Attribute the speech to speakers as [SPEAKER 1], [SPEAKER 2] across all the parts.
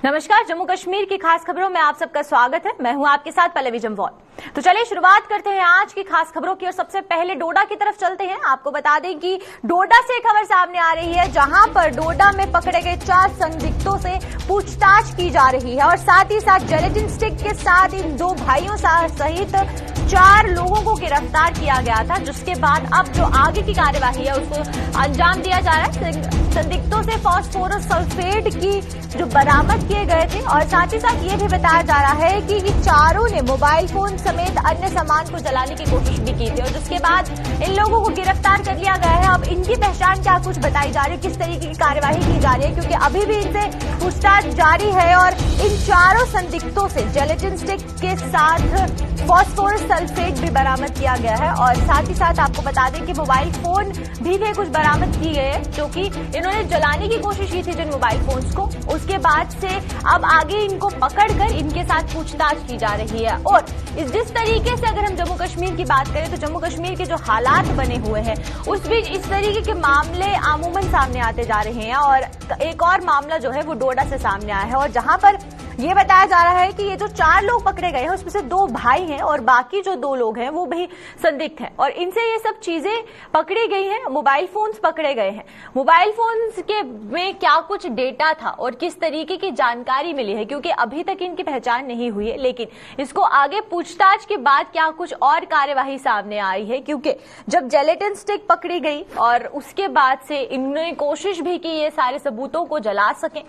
[SPEAKER 1] नमस्कार, जम्मू कश्मीर की खास खबरों में आप सबका स्वागत है। मैं हूं आपके साथ पल्लवी जम्वाल। तो चलिए शुरुआत करते हैं आज की खास खबरों की और सबसे पहले डोडा की तरफ चलते हैं। आपको बता दें कि डोडा से खबर सामने आ रही है, जहां पर डोडा में पकड़े गए 4 संदिग्धों से पूछताछ की जा रही है और साथ ही साथ जेलेटिन स्टिक के साथ इन 2 भाइयों सहित 4 लोगों को गिरफ्तार किया गया था, जिसके बाद अब जो आगे की कार्यवाही है उसको अंजाम दिया जा रहा है। संदिग्धों से फास्फोरस सल्फेट की जो बरामद किए गए थे और साथ ही साथ ये भी बताया जा रहा है कि ये चारों ने मोबाइल फोन समेत अन्य सामान को जलाने की कोशिश भी की थी और जिसके बाद इन लोगों को गिरफ्तार कर लिया गया है। अब इनकी पहचान क्या कुछ बताई जा रही है, किस तरीके की कार्यवाही की जा रही है, क्योंकि अभी भी इनसे पूछताछ जारी है और इन चारों संदिग्धों से जेलेटिन स्टिक के साथ फास्फोरस सल्फेट भी बरामद किया गया है और साथ ही साथ आपको बता दें कि मोबाइल फोन भी थे कुछ बरामद किए गए, जो कि इन्होंने जलाने की कोशिश की थी जिन मोबाइल फोन्स को। उसके बाद से अब आगे इनको पकड़कर इनके साथ पूछताछ की जा रही है। और जिस तरीके से अगर हम जम्मू कश्मीर की बात करें तो जम्मू कश्मीर के जो हालात बने हुए हैं उस बीच इस तरीके के मामले आमूमन सामने आते जा रहे हैं और एक और मामला जो है वो डोडा से सामने आया है और जहां पर ये बताया जा रहा है कि ये जो 4 लोग पकड़े गए हैं उसमें से 2 भाई हैं और बाकी जो 2 लोग हैं वो भी संदिग्ध हैं और इनसे ये सब चीजें पकड़ी गई हैं। मोबाइल फोन्स पकड़े गए हैं। मोबाइल फोन्स के में क्या कुछ डेटा था और किस तरीके की जानकारी मिली है, क्योंकि अभी तक इनकी पहचान नहीं हुई है, लेकिन इसको आगे पूछताछ के बाद क्या कुछ और कार्यवाही सामने आई है, क्योंकि जब जेलेटिन स्टिक पकड़ी गई और उसके बाद से इन्होंने कोशिश भी की ये सारे सबूतों को जला सकें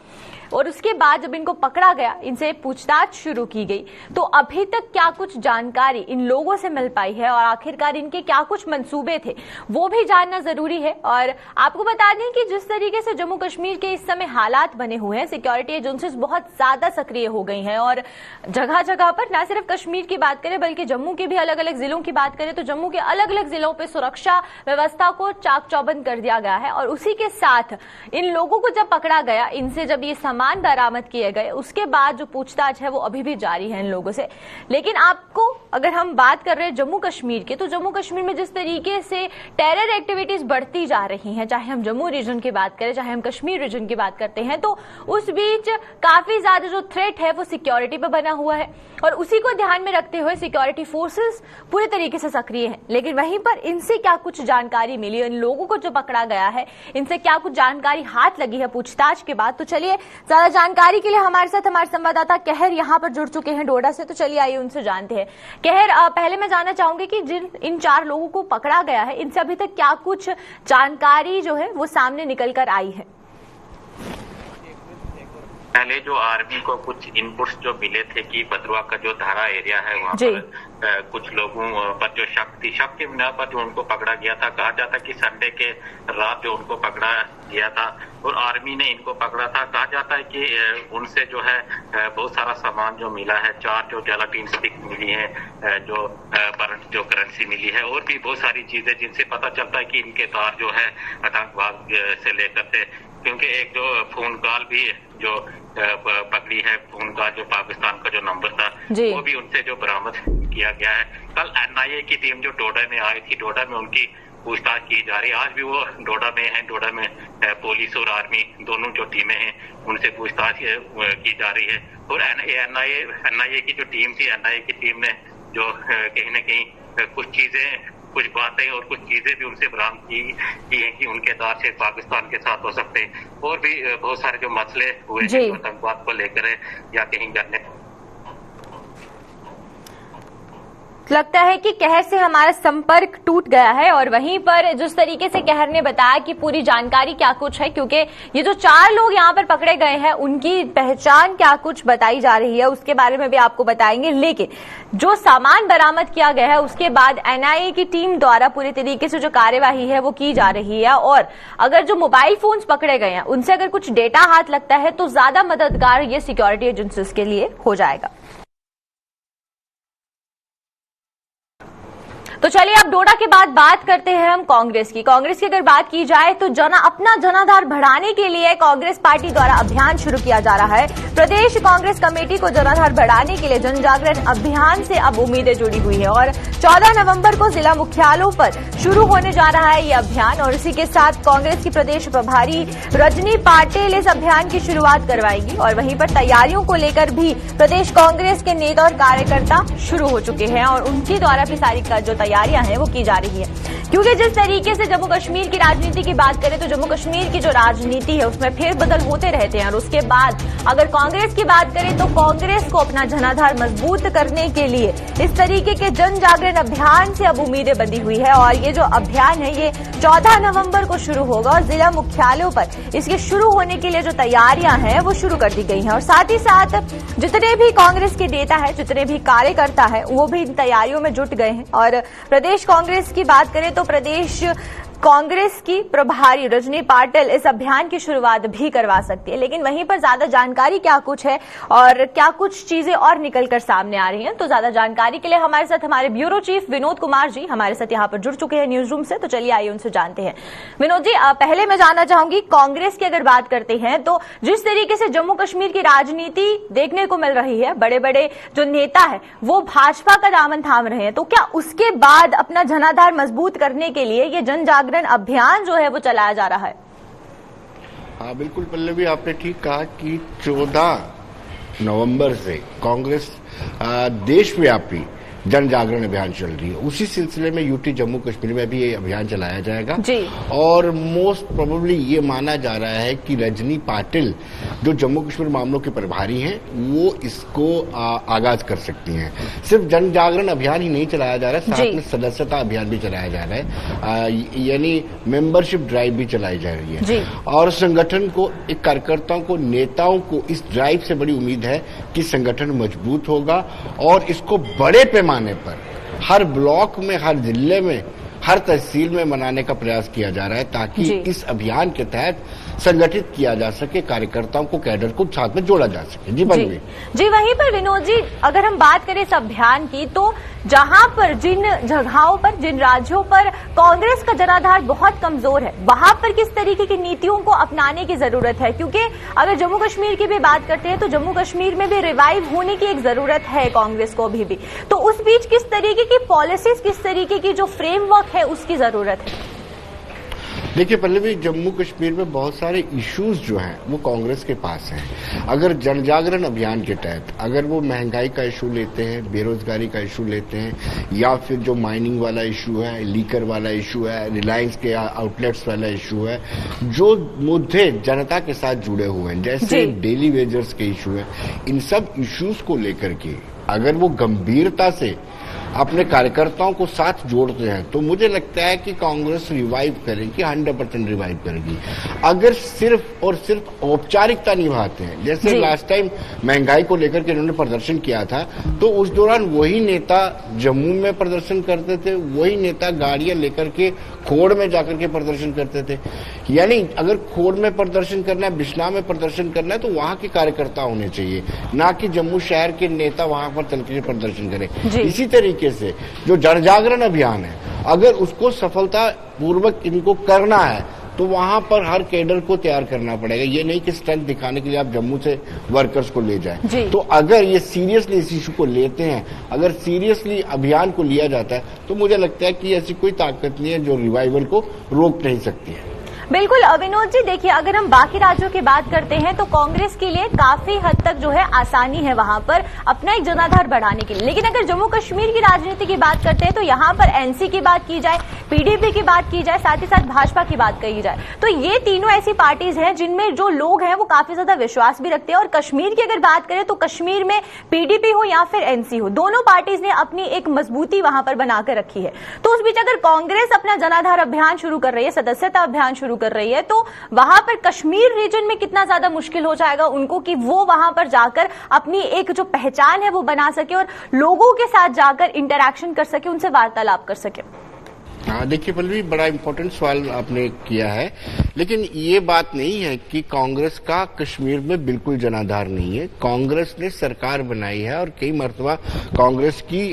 [SPEAKER 1] और उसके बाद जब इनको पकड़ा गया, इनसे पूछताछ शुरू की गई, तो अभी तक क्या कुछ जानकारी इन लोगों से मिल पाई है और आखिरकार इनके क्या कुछ मंसूबे थे वो भी जानना जरूरी है। और आपको बता दें कि जिस तरीके से जम्मू कश्मीर के इस समय हालात बने हुए हैं, सिक्योरिटी एजेंसीज बहुत ज्यादा सक्रिय हो गई हैं और जगह जगह पर न सिर्फ कश्मीर की बात करें बल्कि जम्मू के भी अलग अलग जिलों की बात करें तो जम्मू के अलग अलग जिलों पर सुरक्षा व्यवस्था को चाक चौबंद कर दिया गया है। और उसी के साथ इन लोगों को जब पकड़ा गया, इनसे जब ये सामान बरामद किए गए, उसके बाद जो पूछताछ है वो अभी भी जारी है इन लोगों से। लेकिन आपको अगर हम बात कर रहे हैं जम्मू कश्मीर की, तो जम्मू कश्मीर में जिस तरीके से टेरर एक्टिविटीज बढ़ती जा रही हैं, चाहे हम जम्मू रीजन की बात करें चाहे हम कश्मीर रीजन की बात करते हैं, तो उस बीच काफी ज्यादा जो थ्रेट है वो सिक्योरिटी पे बना हुआ है और उसी को ध्यान में रखते हुए सिक्योरिटी फोर्सेस पूरी तरीके से सक्रिय हैं। लेकिन वहीं पर इनसे क्या कुछ जानकारी मिली, इन लोगों को जो पकड़ा गया है इनसे क्या कुछ जानकारी हाथ लगी है पूछताछ के बाद, तो चलिए ज्यादा जानकारी के लिए हमारे साथ हमारे संवाददाता कहर यहां पर जुड़ चुके हैं डोडा से। तो चलिए आइए उनसे जानते हैं। कहर, पहले मैं जानना चाहूंगी कि जिन इन 4 लोगों को पकड़ा गया है इनसे अभी तक क्या कुछ जानकारी जो है वो सामने निकल कर आई है?
[SPEAKER 2] पहले जो आर्मी को कुछ इनपुट्स जो मिले थे कि बदरुआ का जो धारा एरिया है वहाँ पर कुछ लोगों पर जो शक के बिना पर जो उनको पकड़ा गया था, कहा जाता कि संडे के रात जो उनको पकड़ा गया था और आर्मी ने इनको पकड़ा था। कहा जाता है कि उनसे जो है बहुत सारा सामान जो मिला है, 4 जो जेलेटिन स्टिक मिली है, जो करेंसी मिली है और भी बहुत सारी चीजें जिनसे पता चलता है कि इनके तार जो है आतंकवाद से लेकर थे, क्योंकि एक जो फोन कॉल भी जो पकड़ी है, फोन कॉल जो पाकिस्तान का जो नंबर था वो भी उनसे जो बरामद किया गया है। कल एनआईए की टीम जो डोडा में आई थी, डोडा में उनकी पूछताछ की जा रही है। आज भी वो डोडा में है, डोडा में पुलिस और आर्मी दोनों जो टीमें हैं उनसे पूछताछ की जा रही है। और एनआईए की जो टीम थी, एनआईए की टीम ने जो कहीं न कहीं कुछ बातें और कुछ चीजें भी उनसे बरामद की हैं कि उनके तार से पाकिस्तान के साथ हो सकते हैं और भी बहुत सारे जो मसले हुए हैं आतंकवाद को लेकर या कहीं करने।
[SPEAKER 1] लगता है कि कहर से हमारा संपर्क टूट गया है और वहीं पर जिस तरीके से कहर ने बताया कि पूरी जानकारी क्या कुछ है, क्योंकि ये जो 4 लोग यहाँ पर पकड़े गए हैं उनकी पहचान क्या कुछ बताई जा रही है उसके बारे में भी आपको बताएंगे। लेकिन जो सामान बरामद किया गया है उसके बाद एनआईए की टीम द्वारा पूरी तरीके से जो कार्यवाही है वो की जा रही है और अगर जो मोबाइल फोन्स पकड़े गए हैं उनसे अगर कुछ डेटा हाथ लगता है तो ज्यादा मददगार ये सिक्योरिटी एजेंसीज के लिए हो जाएगा। तो चलिए अब डोडा के बाद बात करते हैं हम कांग्रेस की। कांग्रेस की अगर बात की जाए तो अपना जनाधार बढ़ाने के लिए कांग्रेस पार्टी द्वारा अभियान शुरू किया जा रहा है। प्रदेश कांग्रेस कमेटी को जनाधार बढ़ाने के लिए जन जागरण अभियान से अब उम्मीदें जुड़ी हुई है और 14 नवंबर को जिला मुख्यालयों पर शुरू होने जा रहा है ये अभियान। और इसी के साथ कांग्रेस की प्रदेश प्रभारी रजनी पाटिल इस अभियान की शुरुआत करवाएंगी और वहीं पर तैयारियों को लेकर भी प्रदेश कांग्रेस के नेता और कार्यकर्ता शुरू हो चुके हैं और उनके द्वारा भी सारी जो तैयारियां हैं वो की जा रही है। क्योंकि जिस तरीके से जम्मू कश्मीर की राजनीति की बात करें तो जम्मू कश्मीर की जो राजनीति है उसमें फेरबदल होते रहते हैं और उसके बाद अगर कांग्रेस की बात करें तो कांग्रेस को अपना जनाधार मजबूत करने के लिए इस तरीके के जन जागरण अभियान से अब उम्मीदें बंधी हुई है और ये जो अभियान है ये 14 नवंबर को शुरू होगा और जिला मुख्यालयों पर इसके शुरू होने के लिए जो तैयारियां हैं वो शुरू कर दी गई हैं और साथ ही साथ जितने भी कांग्रेस के नेता है, जितने भी कार्यकर्ता है वो भी इन तैयारियों में जुट गए हैं। और प्रदेश कांग्रेस की बात करें तो प्रदेश कांग्रेस की प्रभारी रजनी पाटिल इस अभियान की शुरुआत भी करवा सकती है, लेकिन वहीं पर ज्यादा जानकारी क्या कुछ है और क्या कुछ चीजें और निकलकर सामने आ रही हैं, तो ज्यादा जानकारी के लिए हमारे साथ हमारे ब्यूरो चीफ विनोद कुमार जी हमारे साथ यहाँ पर जुड़ चुके हैं न्यूज रूम से। तो चलिए आइए उनसे जानते हैं। विनोद जी, पहले मैं जानना चाहूंगी कांग्रेस की अगर बात करते हैं तो जिस तरीके से जम्मू कश्मीर की राजनीति देखने को मिल रही है, बड़े बड़े जो नेता है वो भाजपा का दामन थाम रहे हैं, तो क्या उसके बाद अपना जनाधार मजबूत करने के लिए ये जन जागरण अभियान जो है वो चलाया जा रहा है?
[SPEAKER 3] हाँ बिल्कुल पल्लवी, आपने ठीक कहा कि 14 नवंबर से कांग्रेस देशव्यापी जन जागरण अभियान चल रही है। उसी सिलसिले में यूटी जम्मू कश्मीर में भी ये अभियान चलाया जाएगा
[SPEAKER 1] जी।
[SPEAKER 3] और मोस्ट प्रोबेबली ये माना जा रहा है कि रजनी पाटिल जो जम्मू कश्मीर मामलों के प्रभारी हैं वो इसको आगाज कर सकती हैं। सिर्फ जन जागरण अभियान ही नहीं चलाया जा रहा है, साथ में सदस्यता अभियान भी चलाया जा रहा है, यानी मेंबरशिप ड्राइव भी चलाई जा रही है और संगठन को, एक कार्यकर्ताओं को, नेताओं को इस ड्राइव से बड़ी उम्मीद है कि संगठन मजबूत होगा और इसको बड़े पैमाने पर हर ब्लॉक में, हर जिले में, हर तहसील में मनाने का प्रयास किया जा रहा है ताकि इस अभियान के तहत संगठित किया जा सके, कार्यकर्ताओं को, कैडर को साथ में जोड़ा जा सके। जी बनवी
[SPEAKER 1] जी। वहीं पर विनोद जी, अगर हम बात करें इस अभियान की तो जहां पर, जिन जगहों पर, जिन राज्यों पर कांग्रेस का जनाधार बहुत कमजोर है वहां पर किस तरीके की नीतियों को अपनाने की जरूरत है? क्योंकि अगर जम्मू कश्मीर की भी बात करते हैं तो जम्मू कश्मीर में भी रिवाइव होने की एक जरूरत है कांग्रेस को अभी भी, तो उस बीच किस तरीके की पॉलिसीज, किस तरीके की जो फ्रेमवर्क है उसकी जरूरत है?
[SPEAKER 3] देखिए पल्लवी, जम्मू कश्मीर में बहुत सारे इश्यूज जो हैं वो कांग्रेस के पास हैं। अगर जन जागरण अभियान के तहत अगर वो महंगाई का इशू लेते हैं, बेरोजगारी का इशू लेते हैं, या फिर जो माइनिंग वाला इशू है, लीकर वाला इशू है, रिलायंस के आउटलेट्स वाला इशू है, जो मुद्दे जनता के साथ जुड़े हुए हैं जैसे डेली वेजर्स के इशू है, इन सब इश्यूज को लेकर के अगर वो गंभीरता से अपने कार्यकर्ताओं को साथ जोड़ते हैं तो मुझे लगता है कि कांग्रेस रिवाइव करेगी, 100% रिवाइव करेगी। अगर सिर्फ और सिर्फ औपचारिकता निभाते हैं, जैसे लास्ट टाइम महंगाई को लेकर के इन्होंने प्रदर्शन किया था तो उस दौरान वही नेता जम्मू में प्रदर्शन करते थे, वही नेता गाड़ियां लेकर के खोड़ में जाकर के प्रदर्शन करते थे। यानी अगर खोड़ में प्रदर्शन करना है, बिश्नाह में प्रदर्शन करना है तो वहां के कार्यकर्ता होने चाहिए, ना कि जम्मू शहर के नेता वहां पर चल के प्रदर्शन करें। इसी तरीके से जो जन जागरण अभियान है अगर उसको सफलता पूर्वक इनको करना है तो वहां पर हर कैडर को तैयार करना पड़ेगा। ये नहीं कि स्ट्रेंथ दिखाने के लिए आप जम्मू से वर्कर्स को ले जाएं। तो अगर ये सीरियसली इस इशू को लेते हैं, अगर सीरियसली अभियान को लिया जाता है तो मुझे लगता है कि ऐसी कोई ताकत नहीं है जो रिवाइवल को रोक नहीं सकती है।
[SPEAKER 1] बिल्कुल विनोद जी, देखिए अगर हम बाकी राज्यों की बात करते हैं तो कांग्रेस के लिए काफी हद तक जो है आसानी है वहां पर अपना एक जनाधार बढ़ाने के लिए, लेकिन अगर जम्मू कश्मीर की राजनीति की बात करते हैं तो यहाँ पर एनसी की बात की जाए, पीडीपी की बात की जाए, साथ ही साथ भाजपा की बात कही जाए तो ये तीनों ऐसी पार्टीज हैं जिनमें जो लोग हैं वो काफी ज्यादा विश्वास भी रखते हैं। और कश्मीर की अगर बात करें तो कश्मीर में पीडीपी हो या फिर एनसी हो, दोनों पार्टीज ने अपनी एक मजबूती वहां पर बनाकर रखी है। तो उस बीच अगर कांग्रेस अपना जनाधार अभियान शुरू कर रही है, सदस्यता अभियान शुरू कर रही है, तो वहां पर कश्मीर रीजन में कितना ज्यादा मुश्किल हो जाएगा उनको कि वो वहां पर जाकर अपनी एक जो पहचान है वो बना सके और लोगों के साथ जाकर इंटरैक्शन कर सके, उनसे वार्तालाप कर सके।
[SPEAKER 3] हाँ, देखिए पल्लवी, बड़ा इम्पोर्टेंट सवाल आपने किया है, लेकिन ये बात नहीं है कि कांग्रेस का कश्मीर में बिल्कुल जनाधार नहीं है। कांग्रेस ने सरकार बनाई है और कई मरतबा कांग्रेस की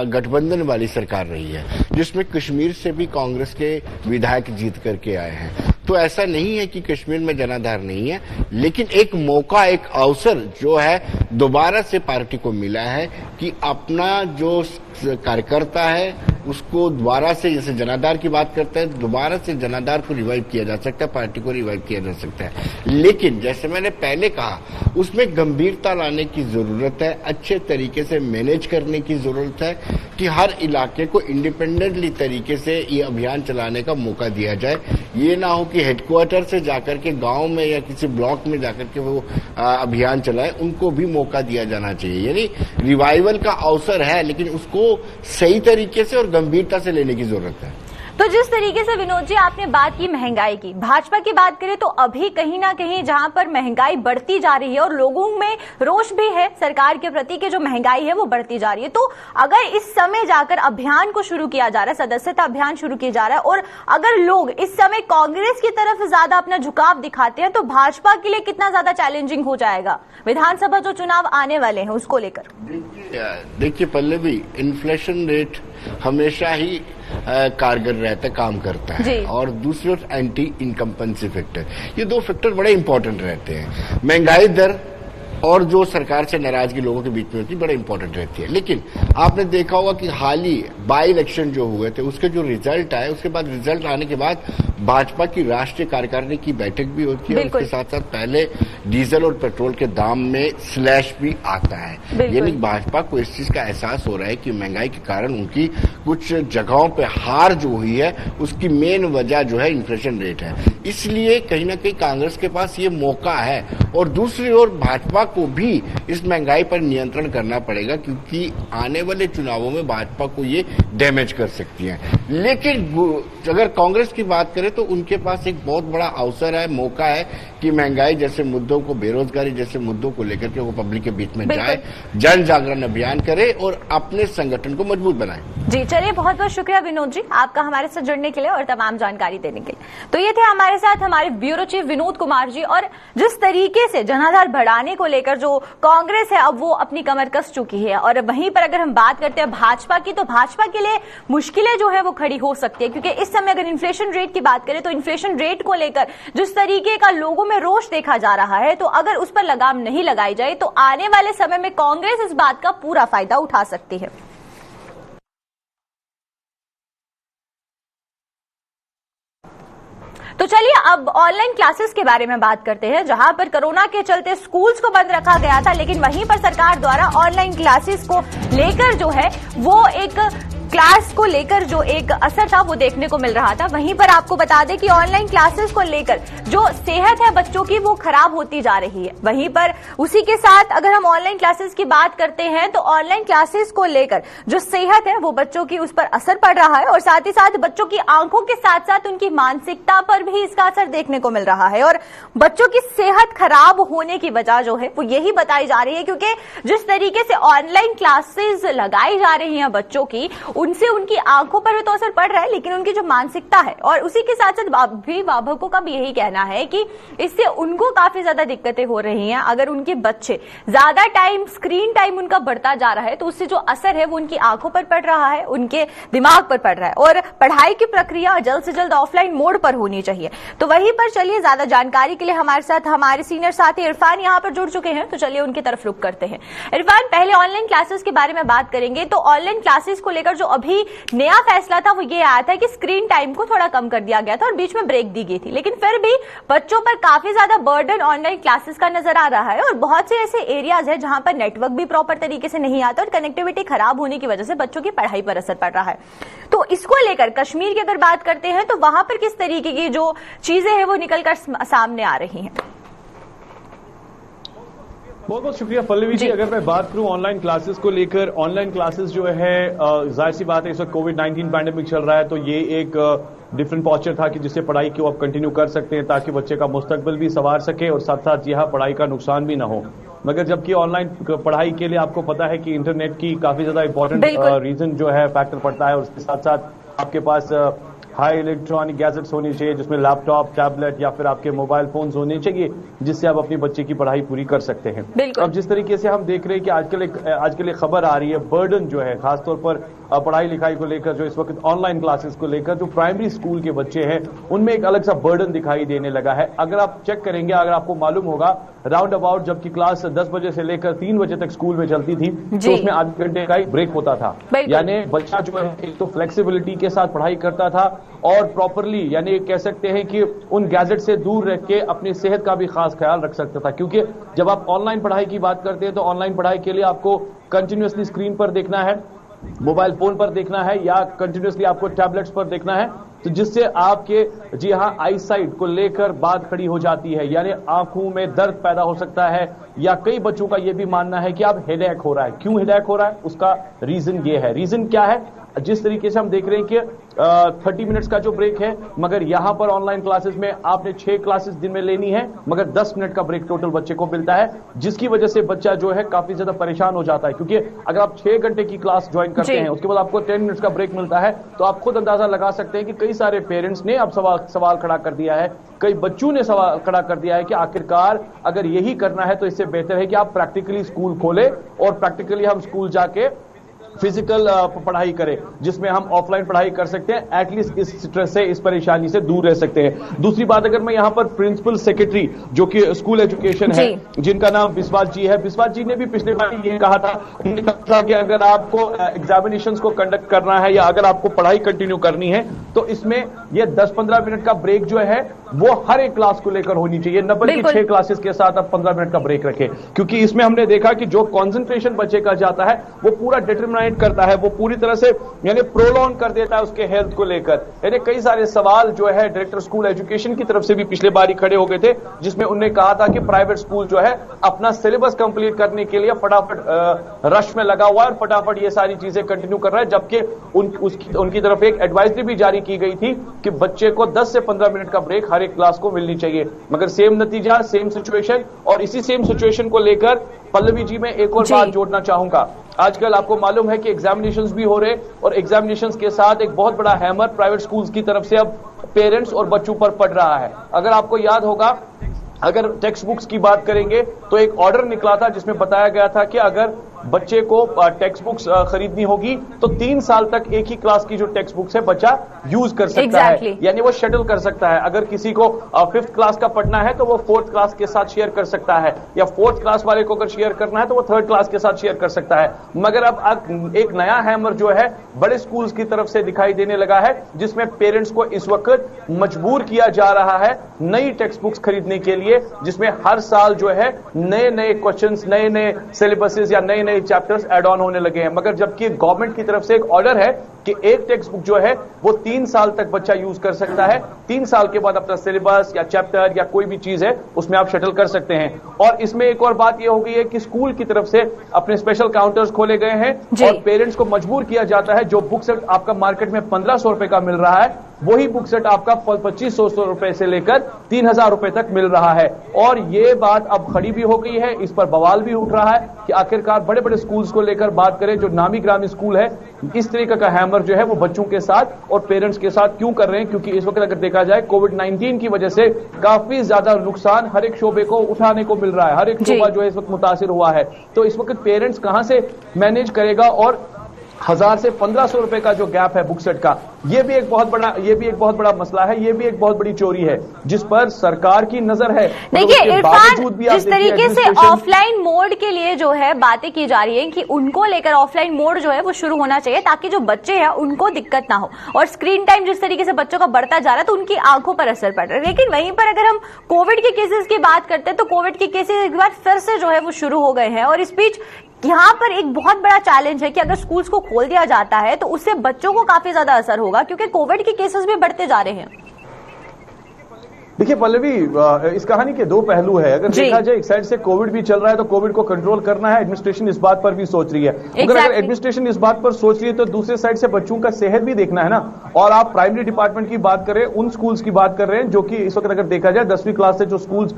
[SPEAKER 3] गठबंधन वाली सरकार रही है, जिसमें कश्मीर से भी कांग्रेस के विधायक जीत करके आए हैं। तो ऐसा नहीं है कि कश्मीर में जनाधार नहीं है, लेकिन एक मौका, एक अवसर जो है दोबारा से पार्टी को मिला है कि अपना जो कार्यकर्ता है उसको दोबारा से, जैसे जनाधार की बात करते हैं, दोबारा से जनाधार को रिवाइव किया जा सकता है, पार्टी को रिवाइव किया जा सकता है। लेकिन जैसे मैंने पहले कहा, उसमें गंभीरता लाने की जरूरत है, अच्छे तरीके से मैनेज करने की जरूरत है कि हर इलाके को इंडिपेंडेंटली तरीके से ये अभियान चलाने का मौका दिया जाए। ये ना हो कि हेडक्वार्टर से जाकर के गांव में या किसी ब्लॉक में जाकर के वो अभियान चलाए, उनको भी मौका दिया जाना चाहिए। यानी रिवाइवल का अवसर है, लेकिन उसको सही तरीके से और गंभीरता से लेने की जरूरत है।
[SPEAKER 1] तो जिस तरीके से विनोद जी आपने बात की महंगाई की, भाजपा की बात करें तो अभी कहीं ना कहीं जहां पर महंगाई बढ़ती जा रही है और लोगों में रोष भी है सरकार के प्रति कि जो महंगाई है वो बढ़ती जा रही है, तो अगर इस समय जाकर अभियान को शुरू किया जा रहा है, सदस्यता अभियान शुरू किया जा रहा है, और अगर लोग इस समय कांग्रेस की तरफ ज्यादा अपना झुकाव दिखाते हैं, तो भाजपा के लिए कितना ज्यादा चैलेंजिंग हो जाएगा विधानसभा जो चुनाव आने वाले हैं उसको लेकर?
[SPEAKER 3] देखिए पल्लवी, इन्फ्लेशन रेट हमेशा ही कारगर रहता है, काम करता है, और दूसरी ओर एंटी इनकम्पेंसी फैक्टर, ये दो फैक्टर बड़े इंपॉर्टेंट रहते हैं। महंगाई दर और जो सरकार से नाराजगी लोगों के बीच में होती है, बड़ा इंपॉर्टेंट रहती है। लेकिन आपने देखा होगा कि हाल ही बाई इलेक्शन जो हुए थे, उसके जो रिजल्ट आए, उसके बाद रिजल्ट आने के बाद भाजपा की राष्ट्रीय कार्यकारिणी की बैठक भी होती है, उसके साथ साथ पहले डीजल और पेट्रोल के दाम में स्लैश भी आता है। यानी भाजपा को इस चीज का एहसास हो रहा है कि महंगाई के कारण उनकी कुछ जगहों पे हार जो हुई है, उसकी मेन वजह जो है इन्फ्लेशन रेट है। इसलिए कहीं ना कहीं कांग्रेस के पास ये मौका है, और दूसरी ओर भाजपा को भी इस महंगाई पर नियंत्रण करना पड़ेगा, क्योंकि आने वाले चुनावों में भाजपा को ये डैमेज कर सकती है। लेकिन अगर कांग्रेस की बात करें तो उनके पास एक बहुत बड़ा अवसर है, मौका है कि महंगाई जैसे मुद्दों को, बेरोजगारी जैसे मुद्दों को लेकर के वो पब्लिक के बीच में जाए, जन जागरण अभियान करे और अपने संगठन को मजबूत बनाए।
[SPEAKER 1] जी चलिए, बहुत बहुत शुक्रिया विनोद जी आपका हमारे साथ जुड़ने के लिए और तमाम जानकारी देने के लिए। तो ये थे हमारे साथ हमारे ब्यूरो चीफ विनोद कुमार जी, और जिस तरीके से जनाधार बढ़ाने को लेकर जो कांग्रेस है अब वो अपनी कमर कस चुकी है, और वहीं पर अगर हम बात करते हैं भाजपा की, तो भाजपा के लिए मुश्किलें जो है वो खड़ी हो सकती है, क्योंकि इस समय अगर इन्फ्लेशन रेट की बात करें तो इन्फ्लेशन रेट को लेकर जिस तरीके का लोगों में रोष देखा जा रहा है, तो अगर उस पर लगाम नहीं लगाई जाए तो आने वाले समय में कांग्रेस इस बात का पूरा फायदा उठा सकती है। तो चलिए अब ऑनलाइन क्लासेस के बारे में बात करते हैं, जहां पर कोरोना के चलते स्कूल्स को बंद रखा गया था, लेकिन वहीं पर सरकार द्वारा ऑनलाइन क्लासेस को लेकर जो है वो एक क्लास को लेकर जो एक असर था वो देखने को मिल रहा था। वहीं पर आपको बता दें कि ऑनलाइन क्लासेस को लेकर जो सेहत है बच्चों की वो खराब होती जा रही है। वहीं पर उसी के साथ अगर हम ऑनलाइन क्लासेस की बात करते हैं तो ऑनलाइन क्लासेस को लेकर जो सेहत है वो बच्चों की उस पर असर पड़ रहा है, और साथ ही साथ बच्चों की आंखों के साथ साथ उनकी मानसिकता पर भी इसका असर देखने को मिल रहा है। और बच्चों की सेहत खराब होने की वजह जो है वो यही बताई जा रही है, क्योंकि जिस तरीके से ऑनलाइन क्लासेस लगाई जा रही हैं बच्चों की, उनसे उनकी आंखों पर तो असर पड़ रहा है, लेकिन उनकी जो मानसिकता है, और उसी के साथ साथ अभिभावकों का भी यही कहना है कि इससे उनको काफी ज्यादा दिक्कतें हो रही हैं। अगर उनके बच्चे ज्यादा टाइम स्क्रीन टाइम उनका बढ़ता जा रहा है तो उससे जो असर है वो उनकी आंखों पर पड़ रहा है, उनके दिमाग पर पड़ रहा है, और पढ़ाई की प्रक्रिया जल्द से जल्द ऑफलाइन मोड पर होनी चाहिए। तो वहीं पर चलिए ज्यादा जानकारी के लिए हमारे साथ हमारे सीनियर साथी इरफान यहाँ पर जुड़ चुके हैं, तो चलिए उनकी तरफ रुख करते हैं। इरफान, पहले ऑनलाइन क्लासेस के बारे में बात करेंगे, तो ऑनलाइन क्लासेस को लेकर जो अभी नया फैसला था वो ये आया था कि स्क्रीन टाइम को थोड़ा कम कर दिया गया था और बीच में ब्रेक दी गई थी, लेकिन फिर भी बच्चों पर काफी ज्यादा बर्डन ऑनलाइन क्लासेस का नजर आ रहा है, और बहुत से ऐसे एरियाज है जहां पर नेटवर्क भी प्रॉपर तरीके से नहीं आता और कनेक्टिविटी खराब होने की वजह से बच्चों की पढ़ाई पर असर पड़ रहा है। तो इसको लेकर कश्मीर की अगर बात करते हैं तो वहां पर किस तरीके की जो चीजें हैं वो निकलकर सामने आ रही हैं?
[SPEAKER 4] बहुत बहुत शुक्रिया पल्लवी जी। अगर मैं बात करूं ऑनलाइन क्लासेस को लेकर, ऑनलाइन क्लासेस जो है जाहिर सी बात है इस वक्त कोविड-19 पैंडेमिक चल रहा है, तो ये एक डिफरेंट पॉस्चर था कि जिससे पढ़ाई को आप कंटिन्यू कर सकते हैं ताकि बच्चे का मुस्तकबिल भी संवार सके और साथ साथ यह पढ़ाई का नुकसान भी ना हो। मगर जबकि ऑनलाइन पढ़ाई के लिए आपको पता है कि इंटरनेट की काफी ज्यादा इंपॉर्टेंट रीजन जो है फैक्टर पड़ता है, और उसके साथ साथ आपके पास हाई इलेक्ट्रॉनिक गैजेट्स होने चाहिए, जिसमें लैपटॉप, टैबलेट या फिर आपके मोबाइल फोन्स होने चाहिए, जिससे आप अपने बच्चे की पढ़ाई पूरी कर सकते हैं। अब जिस तरीके से हम देख रहे हैं कि आजकल एक खबर आ रही है, बर्डन जो है खासतौर पर पढ़ाई लिखाई को लेकर, जो इस वक्त ऑनलाइन क्लासेस को लेकर जो प्राइमरी स्कूल के बच्चे हैं उनमें एक अलग सा बर्डन दिखाई देने लगा है। अगर आप चेक करेंगे, अगर आपको मालूम होगा, राउंड अबाउट जबकि क्लास 10 बजे से लेकर 3 बजे तक स्कूल में चलती थी तो उसमें आधे घंटे का ही ब्रेक होता था। यानी बच्चा जो है एक तो फ्लेक्सिबिलिटी के साथ पढ़ाई करता था और प्रॉपरली, यानी कह सकते हैं कि उन गैजेट से दूर रह के अपनी सेहत का भी खास ख्याल रख सकता था। क्योंकि जब आप ऑनलाइन पढ़ाई की बात करते हैं तो ऑनलाइन पढ़ाई के लिए आपको कंटिन्यूअसली स्क्रीन पर देखना है, मोबाइल फोन पर देखना है या कंटिन्यूअसली आपको टैबलेट्स पर देखना है, तो जिससे आपके जी हाँ आईसाइट को लेकर बात खड़ी हो जाती है, यानी आंखों में दर्द पैदा हो सकता है। या कई बच्चों का यह भी मानना है कि अब हेडेक हो रहा है। क्यों हेडेक हो रहा है, उसका रीजन ये है। रीजन क्या है, जिस तरीके से हम देख रहे हैं कि 30 मिनट्स का जो ब्रेक है, मगर यहां पर ऑनलाइन क्लासेस में आपने 6 क्लासेस दिन में लेनी है, मगर 10 मिनट का ब्रेक टोटल बच्चे को मिलता है, जिसकी वजह से बच्चा जो है काफी ज्यादा परेशान हो जाता है। क्योंकि अगर आप 6 घंटे की क्लास ज्वाइन करते हैं, उसके बाद आपको 10 मिनट्स का ब्रेक मिलता है, तो आप खुद अंदाजा लगा सकते हैं कि कई सारे पेरेंट्स ने अब सवाल खड़ा कर दिया है, कई बच्चों ने सवाल खड़ा कर दिया है कि आखिरकार अगर यही करना है तो इससे बेहतर है कि आप प्रैक्टिकली स्कूल खोलें और प्रैक्टिकली हम स्कूल जाके फिजिकल पढ़ाई करें, जिसमें हम ऑफलाइन पढ़ाई कर सकते हैं। एटलीस्ट इस स्ट्रेस से, इस परेशानी से दूर रह सकते हैं। दूसरी बात, अगर मैं यहां पर प्रिंसिपल सेक्रेटरी जो कि स्कूल एजुकेशन है, जिनका नाम बिस्वास जी है, बिस्वास जी ने भी पिछले बार ये कहा था, उन्होंने कहा था कि अगर आपको एग्जामिनेशंस को कंडक्ट करना है या अगर आपको पढ़ाई कंटिन्यू करनी है तो इसमें यह 10-15 मिनट का ब्रेक जो है वो हर एक क्लास को लेकर होनी चाहिए, न बल्कि 6 क्लासेस के साथ आप 15 मिनट का ब्रेक रखें। क्योंकि इसमें हमने देखा कि जो कॉन्सेंट्रेशन बच्चे का जाता है वो पूरा डिटरमाइन करता है, वो पूरी तरह से यानी प्रोलॉन्ग कर देता है उसके हेल्थ को लेकर। यानी कई सारे सवाल जो है डायरेक्टर स्कूल एजुकेशन की तरफ से भी पिछले बार ही खड़े हो गए थे, जिसमें उन्होंने कहा था कि प्राइवेट स्कूल जो है अपना सिलेबस कंप्लीट करने के लिए फटाफट रश में लगा हुआ है और फटाफट ये सारी चीजें कंटिन्यू कर रहा है, जबकि उनकी तरफ एक एडवाइजरी भी जारी की गई थी कि बच्चे को 10 से 15 मिनट का ब्रेक हर एक क्लास को मिलनी चाहिए। मगर सेम नतीजा, सेम सिचुएशन। और इसी सेम सिचुएशन को लेकर पल्लवी जी मैं एक और बात जोड़ना चाहूंगा। आजकल आपको मालूम है कि एग्जामिनेशंस भी हो रहे और एग्जामिनेशंस के साथ एक बहुत बड़ा हैमर प्राइवेट स्कूल्स की तरफ से अब पेरेंट्स और बच्चों पर पड़ रहा है। अगर आपको याद होगा, अगर टेक्स्ट बुक्स की बात करेंगे तो एक ऑर्डर निकला था जिसमें बताया गया था कि अगर बच्चे को टेक्स्ट बुक्स खरीदनी होगी तो 3 साल तक एक ही क्लास की जो टेक्स्ट बुक्स है बच्चा यूज कर सकता है, यानी वो शटल कर सकता है। अगर किसी को 5th क्लास का पढ़ना है तो वो 4th क्लास के साथ शेयर कर सकता है, या 4th क्लास वाले को अगर शेयर करना है तो वो 3rd क्लास के साथ शेयर कर सकता है। मगर अब एक नया हैमर जो है बड़े स्कूल्स की तरफ से दिखाई देने लगा है, जिसमें पेरेंट्स को इस वक्त मजबूर किया जा रहा है नई टेक्स्ट बुक्स खरीदने के लिए, जिसमें हर साल जो है नए नए क्वेश्चंस, नए नए सिलेबसेस या नए नए चैप्टर्स ऐड ऑन होने लगे हैं। मगर जबकि गवर्नमेंट की तरफ से एक ऑर्डर है कि एक टेक्स्ट बुक जो है वो 3 साल तक बच्चा यूज कर सकता है, 3 साल के बाद अपना सिलेबस या चैप्टर या कोई भी चीज है उसमें आप शटल कर सकते हैं। और इसमें एक और बात यह हो गई है कि स्कूल की तरफ से अपने स्पेशल काउंटर्स खोले गए हैं और पेरेंट्स को मजबूर किया जाता है, जो बुक सेट आपका मार्केट में 1500 रुपए का मिल रहा है वही बुक सेट आपका 2500 रुपए से लेकर 3000 रुपए तक मिल रहा है। और ये बात अब खड़ी भी हो गई है, इस पर बवाल भी उठ रहा है कि आखिरकार बड़े बड़े स्कूल्स को लेकर बात करें, जो नामी ग्रामी स्कूल है, इस तरीके का हैमर जो है वो बच्चों के साथ और पेरेंट्स के साथ क्यों कर रहे हैं। क्योंकि इस वक्त अगर देखा जाए कोविड-19 की वजह से काफी ज्यादा नुकसान हर एक शोबे को उठाने को मिल रहा है, हर एक शोबा जो है इस वक्त मुतासिर हुआ है। तो इस वक्त पेरेंट्स कहां से मैनेज करेगा, और 1000 से 1500 रुपए का जो गैप है बुक सेट का, ये भी एक बहुत बड़ा मसला है, ये भी एक बहुत बड़ी चोरी है जिस पर सरकार की नजर है।
[SPEAKER 1] देखिए इरफान, जिस तरीके से ऑफलाइन मोड के लिए जो है बातें की जा रही है कि उनको लेकर ऑफलाइन मोड जो है वो शुरू होना चाहिए ताकि जो बच्चे हैं उनको दिक्कत ना हो, और स्क्रीन टाइम जिस तरीके से बच्चों का बढ़ता जा रहा है तो उनकी आंखों पर असर पड़ रहा है। लेकिन वहीं पर अगर हम कोविड के केसेस की बात करते हैं तो कोविड के केसेस एक बार फिर से जो है वो शुरू हो गए हैं, और इस बीच यहाँ पर एक बहुत बड़ा चैलेंज है कि अगर स्कूल्स को खोल दिया जाता है तो उससे बच्चों को काफी ज्यादा असर होगा, क्योंकि कोविड के केसेस भी बढ़ते जा रहे हैं।
[SPEAKER 4] देखिए पल्लवी, इस कहानी के दो पहलू है। अगर देखा जाए, एक साइड से कोविड भी चल रहा है तो कोविड को कंट्रोल करना है, एडमिनिस्ट्रेशन इस बात पर भी सोच रही है। अगर एडमिनिस्ट्रेशन इस बात पर सोच रही है तो दूसरे साइड से बच्चों का सेहत भी देखना है ना। और आप प्राइमरी डिपार्टमेंट की बात कर रहे हैं, उन स्कूल्स की बात कर रहे हैं जो कि इस वक्त अगर देखा जाए 10वीं क्लास से जो स्कूल्स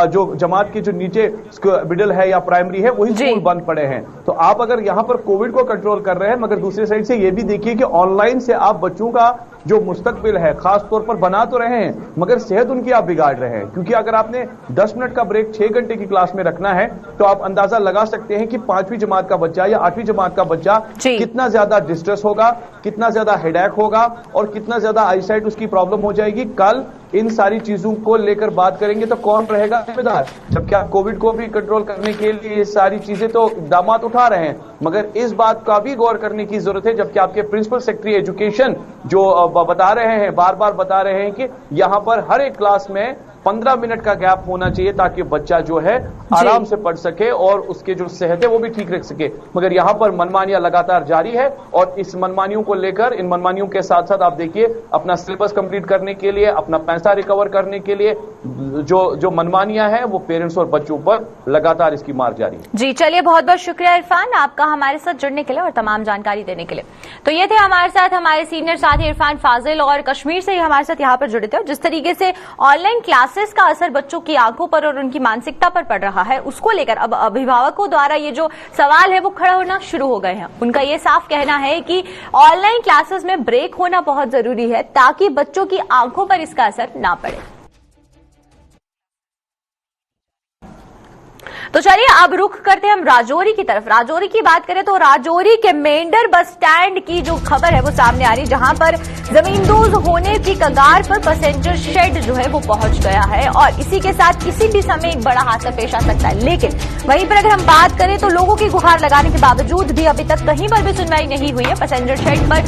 [SPEAKER 4] जो जमात के जो नीचे मिडिल है या प्राइमरी है वही स्कूल बंद पड़े हैं। तो आप अगर यहां पर कोविड को कंट्रोल कर रहे हैं, मगर दूसरी साइड से ये भी देखिए कि ऑनलाइन से आप बच्चों का जो मुस्तकबिल है खास तौर पर बना तो रहे हैं, मगर सेहत उनकी आप बिगाड़ रहे हैं। क्योंकि अगर आपने 10 मिनट का ब्रेक 6 घंटे की क्लास में रखना है तो आप अंदाजा लगा सकते हैं कि 5वीं जमात का बच्चा या 8वीं जमात का बच्चा कितना ज्यादा डिस्ट्रेस होगा, कितना ज्यादा हेडेक होगा और कितना ज्यादा आईसाइट उसकी प्रॉब्लम हो जाएगी। कल इन सारी चीजों को लेकर बात करेंगे तो कौन रहेगा जिम्मेदार, जबकि आप कोविड को भी कंट्रोल करने के लिए ये सारी चीजें तो इकदाम उठा रहे हैं, मगर इस बात का भी गौर करने की जरूरत है। जबकि आपके प्रिंसिपल सेक्रेटरी एजुकेशन जो बता रहे हैं, बार बार बता रहे हैं कि यहां पर हर एक क्लास में 15 मिनट का गैप होना चाहिए ताकि बच्चा जो है आराम से पढ़ सके और उसके जो सेहत है वो भी ठीक रख सके। मगर यहां पर मनमानियां लगातार जारी है और इस मनमानियों को लेकर, इन मनमानियों के साथ साथ आप देखिए अपना सिलेबस कंप्लीट करने के लिए, अपना पैसा रिकवर करने के लिए जो मनमानियां हैं वो पेरेंट्स और बच्चों पर लगातार इसकी मार जारी है।
[SPEAKER 1] जी चलिए, बहुत बहुत शुक्रिया इरफान आपका हमारे साथ जुड़ने के लिए और तमाम जानकारी देने के लिए। तो ये थे हमारे साथ हमारे सीनियर साथी इरफान फाजिल और कश्मीर से ही हमारे साथ यहाँ पर जुड़े थे। और जिस तरीके से ऑनलाइन क्लासेस का असर बच्चों की आंखों पर और उनकी मानसिकता पर पड़ रहा है, उसको लेकर अब अभिभावकों द्वारा ये जो सवाल है वो खड़ा होना शुरू हो गए हैं। उनका ये साफ कहना है कि ऑनलाइन क्लासेस में ब्रेक होना बहुत जरूरी है ताकि बच्चों की आंखों पर इसका असर ना पड़े। तो चलिए अब रुख करते हैं हम राजौरी की तरफ। राजौरी की बात करें तो राजौरी के मेंढर बस स्टैंड की जो खबर है वो सामने आ रही है, जहां पर जमींदोज होने की कगार पर पैसेंजर शेड जो है वो पहुंच गया है और इसी के साथ किसी भी समय एक बड़ा हादसा पेश आ सकता है। लेकिन वहीं पर अगर हम बात करें तो लोगों की गुहार लगाने के बावजूद भी अभी तक कहीं पर भी सुनवाई नहीं हुई है। पैसेंजर शेड पर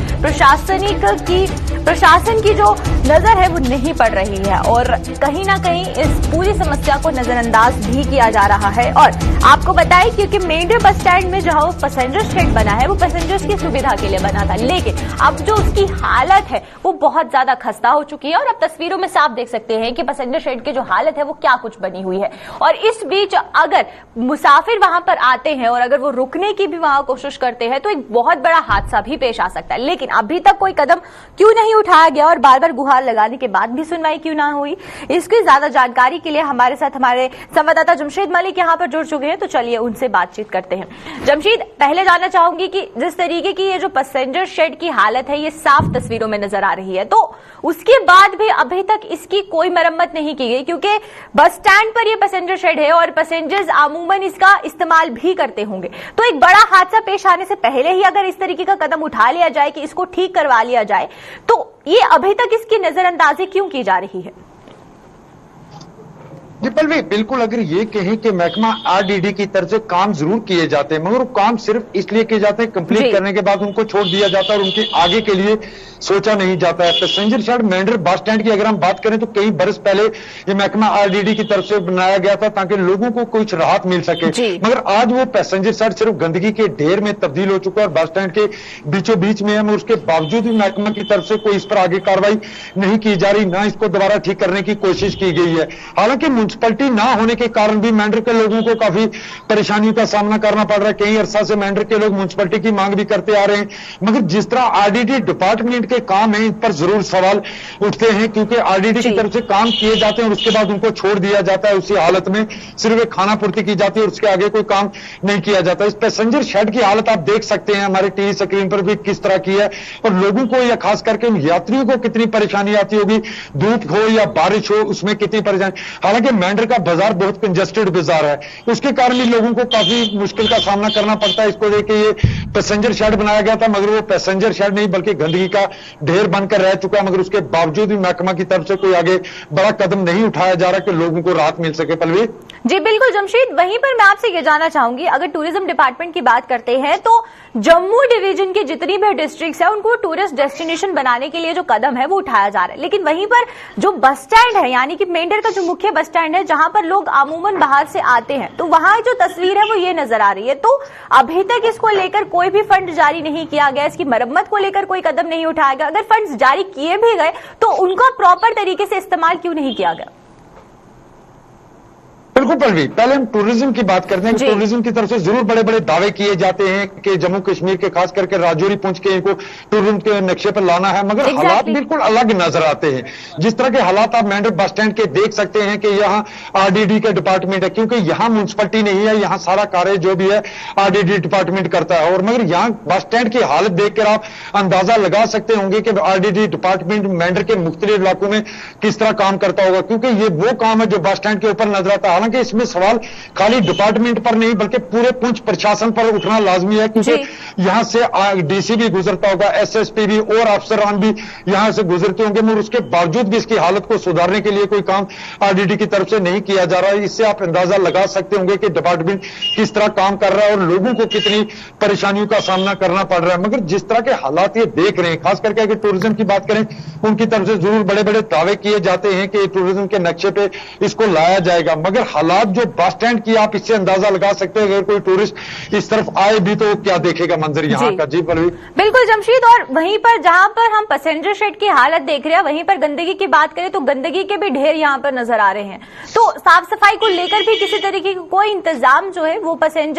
[SPEAKER 1] प्रशासन की जो नजर है वो नहीं पड़ रही है और कहीं ना कहीं इस पूरी समस्या को नजरअंदाज भी किया जा रहा है। और आपको बताएं क्योंकि मेंढर बस स्टैंड में जहां वो पैसेंजर शेड बना है वो पैसेंजर्स की सुविधा के लिए बना था, लेकिन अब जो उसकी हालत है वो बहुत ज्यादा खस्ता हो चुकी है और अब तस्वीरों में साफ देख सकते हैं कि पैसेंजर शेड की जो हालत है वो क्या कुछ बनी हुई है। और इस बीच अगर मुसाफिर वहां पर आते हैं और अगर वो रुकने की भी वहां कोशिश करते हैं तो एक बहुत बड़ा हादसा भी पेश आ सकता है। लेकिन अभी तक कोई कदम क्यों नहीं उठाया गया और बार बार गुहार लगाने के बाद भी सुनवाई क्यों ना हुई, इसकी ज्यादा जानकारी के लिए हमारे साथ हमारे संवाददाता जमशेद मलिक यहां पर जुड़ चुके हैं। तो चलिए उनसे बातचीत करते हैं। जमशेद, पहले जानना चाहूंगी कि जिस तरीके की ये जो पैसेंजर शेड की हालत है ये साफ तस्वीरों में नजर आ रही है, तो उसके बाद भी अभी तक इसकी कोई मरम्मत नहीं की गई, क्योंकि बस स्टैंड पर ये पैसेंजर शेड है और पैसेंजर्स अमूमन इसका इस्तेमाल भी करते होंगे। तो एक बड़ा हादसा पेश आने से पहले ही अगर इस तरीके का कदम उठा लिया जाए कि इसको ठीक करवा लिया जाए, तो ये अभी तक इसकी नजरअंदाजी क्यों की जा रही है?
[SPEAKER 5] जी पल्लवी, बिल्कुल अगर ये कहें कि महकमा आरडीडी की तरफ से काम जरूर किए जाते हैं, मगर वो काम सिर्फ इसलिए किए जाते हैं, कंप्लीट करने के बाद उनको छोड़ दिया जाता है और उनके आगे के लिए सोचा नहीं जाता है। Passenger shade Mendhar bus stand की अगर हम बात करें तो कई बरस पहले ये महकमा आरडीडी की तरफ से बनाया गया था ताकि लोगों को कुछ राहत मिल सके, मगर आज वो पैसेंजर शेड सिर्फ गंदगी के ढेर में तब्दील हो चुका है और बस स्टैंड के बीचों बीच में है, मगर उसके बावजूद भी महकमा की तरफ से कोई इस पर आगे कार्रवाई नहीं की जा रही, ना इसको दोबारा ठीक करने की कोशिश की गई है। हालांकि म्युनिसिपैलिटी ना होने के कारण भी मेंढर के लोगों को काफी परेशानियों का सामना करना पड़ रहा है। कई अरसा से मेंढर के लोग म्युनिसिपैलिटी की मांग भी करते आ रहे हैं, मगर जिस तरह आरडीडी डिपार्टमेंट के काम है इन पर जरूर सवाल उठते हैं, क्योंकि आरडीडी की तरफ से काम किए जाते हैं और उसके बाद उनको छोड़ दिया जाता है उसी हालत में, सिर्फ एक खाना पूर्ति की जाती है और उसके आगे कोई काम नहीं किया जाता। इस पैसेंजर शेड की हालत आप देख सकते हैं हमारे टीवी स्क्रीन पर भी किस तरह की है और लोगों को या खास करके उन यात्रियों को कितनी परेशानी आती होगी, धूप हो या बारिश हो उसमें कितनी परेशानी। हालांकि मेंढर का बाजार बहुत कंजेस्टेड बाजार है, उसके कारण भी लोगों को काफी मुश्किल का सामना करना पड़ता है। इसको लेके ये पैसेंजर शेड बनाया गया था, मगर वो पैसेंजर शेड नहीं बल्कि गंदगी का ढेर बनकर रह चुका है, मगर उसके बावजूद भी महकमा की तरफ से कोई आगे बड़ा कदम नहीं उठाया जा रहा कि लोगों को राहत मिल सके। पल्लवी
[SPEAKER 1] जी बिल्कुल जमशेद, वहीं पर मैं आपसे ये जानना चाहूंगी, अगर टूरिज्म डिपार्टमेंट की बात करते हैं तो जम्मू डिवीजन के जितनी भी डिस्ट्रिक्ट्स है उनको टूरिस्ट डेस्टिनेशन बनाने के लिए जो कदम है वो उठाया जा रहा है, लेकिन वहीं पर जो बस स्टैंड है यानी कि मेंढर का जो मुख्य बस स्टैंड है जहां पर लोग अमूमन बाहर से आते हैं, तो वहां जो तस्वीर है वो ये नजर आ रही है। तो अभी तक इसको लेकर कोई भी फंड जारी नहीं किया गया, इसकी मरम्मत को लेकर कोई कदम नहीं उठाया गया। अगर फंड जारी किए भी गए तो उनका प्रॉपर तरीके से इस्तेमाल क्यों नहीं किया गया?
[SPEAKER 5] बिल्कुल पलवी, पहले हम टूरिज्म की बात करते हैं। टूरिज्म की तरफ से जरूर बड़े बड़े दावे किए जाते हैं कि जम्मू कश्मीर के खास करके राजौरी पुंछ के इनको टूरिज्म के नक्शे पर लाना है, मगर हालात बिल्कुल अलग नजर आते हैं। जिस तरह के हालात आप मेंढर बस स्टैंड के देख सकते हैं कि यहाँ आरडीडी का डिपार्टमेंट है, क्योंकि यहाँ म्युनिसिपैलिटी नहीं है, यहाँ सारा कार्य जो भी है आरडीडी डिपार्टमेंट करता है। और मगर यहाँ बस स्टैंड की हालत देखकर आप अंदाजा लगा सकते होंगे कि आरडीडी डिपार्टमेंट मेंढर के मुख्तलिफ इलाकों में किस तरह काम करता होगा, क्योंकि ये वो काम है जो बस स्टैंड के ऊपर नजर आता है। हालांकि इसमें सवाल खाली डिपार्टमेंट पर नहीं बल्कि पूरे पुंछ प्रशासन पर उठना लाजमी है, क्योंकि यहां से डीसी भी गुजरता होगा, एसएसपी भी और अफसरान भी यहां से गुजरते होंगे, मगर उसके बावजूद भी इसकी हालत को सुधारने के लिए कोई काम आरडीडी की तरफ से नहीं किया जा रहा है। इससे आप अंदाजा लगा सकते होंगे कि डिपार्टमेंट किस तरह काम कर रहा है और लोगों को कितनी परेशानियों का सामना करना पड़ रहा है। मगर जिस तरह के हालात ये देख रहे हैं, खास करके अगर टूरिज्म की बात करें, उनकी तरफ से जरूर बड़े बड़े दावे किए जाते हैं कि टूरिज्म के नक्शे पे इसको लाया जाएगा, मगर हालात जो बस स्टैंड की आप इससे अंदाजा लगा सकते हैं। अगर कोई टूरिस्ट इस तरफ आए भी तो क्या देखेगा मंजर यहाँ का। जी पलवी,
[SPEAKER 1] बिल्कुल जमशीद, और वहीं पर जहां पर हम पैसेंजर शेड की हालत देख रहे हैं, वहीं पर गंदगी की बात करें तो गंदगी के भी ढेर यहाँ पर नजर आ रहे हैं। तो साफ सफाई को लेकर भी किसी तरीके का कोई इंतजाम जो है वो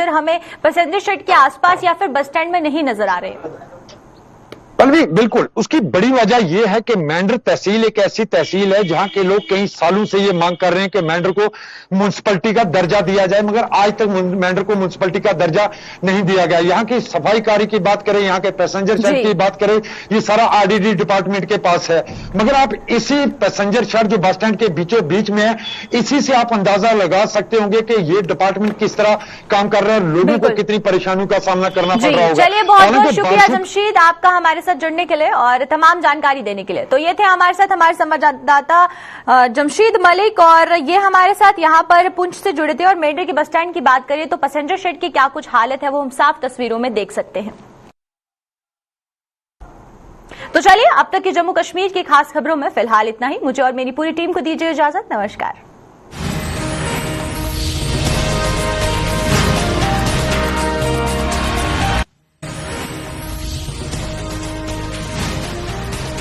[SPEAKER 1] हमें पैसेंजर शेड के आसपास या फिर बस स्टैंड में नहीं नजर आ रहे।
[SPEAKER 5] पलवी, बिल्कुल उसकी बड़ी वजह यह है कि मेंढर तहसील एक ऐसी तहसील है जहां के लोग कई सालों से ये मांग कर रहे हैं कि मेंढर को म्युनिसिपैलिटी का दर्जा दिया जाए, मगर आज तक मेंढर को म्युनिसिपैलिटी का दर्जा नहीं दिया गया। यहाँ की सफाई कार्य की बात करें, यहाँ के पैसेंजर शेड की बात करें, ये सारा आरडीडी डिपार्टमेंट के पास है। मगर आप इसी पैसेंजर शेड जो बस स्टैंड के बीचों बीच में है, इसी से आप अंदाजा लगा सकते होंगे कि ये डिपार्टमेंट किस तरह काम कर रहा है, लोगों को कितनी परेशानियों का सामना करना पड़ रहा होगा।
[SPEAKER 1] चलिए, बहुत बहुत शुक्रिया जमशीद आपका हमारे साथ जुड़ने के लिए और तमाम जानकारी देने के लिए। तो ये थे हमारे साथ हमारे संवाददाता जमशीद मलिक, और ये हमारे साथ यहाँ पर पुंछ से जुड़े थे। और मेंढर की बस स्टैंड की बात करें तो पैसेंजर शेड की क्या कुछ हालत है वो हम साफ तस्वीरों में देख सकते हैं। तो चलिए, अब तक की जम्मू कश्मीर की खास खबरों में फिलहाल इतना ही। मुझे और मेरी पूरी टीम को दीजिए इजाजत। नमस्कार।